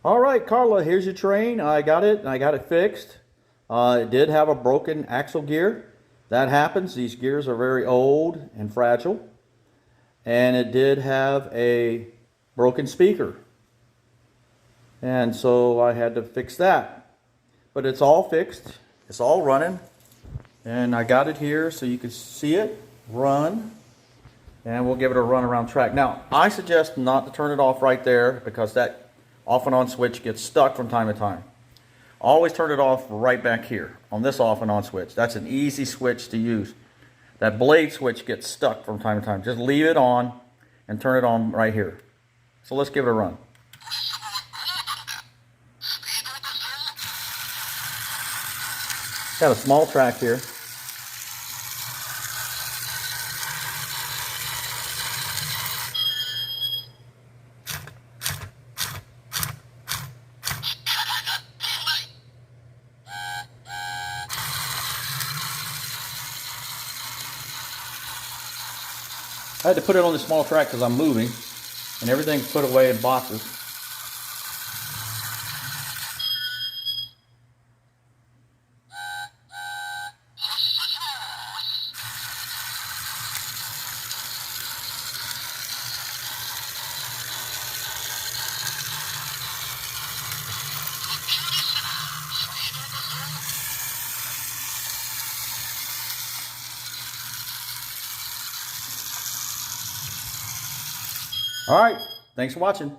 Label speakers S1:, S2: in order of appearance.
S1: All right, Carla, here's your train. I got it, and I got it fixed. It did have a broken axle gear. That happens. These gears are very old and fragile. And it did have a broken speaker. And so I had to fix that. But it's all fixed. It's all running. And I got it here so you can see it run. And we'll give it a run around track. Now, I suggest not to turn it off right there because that off and on switch gets stuck from time to time. Always turn it off right back here on this off and on switch. That's an easy switch to use. That blade switch gets stuck from time to time. Just leave it on and turn it on right here. So let's give it a run. Got a small track here. I had to put it on the small track because I'm moving, and everything's put away in boxes. All right, thanks for watching.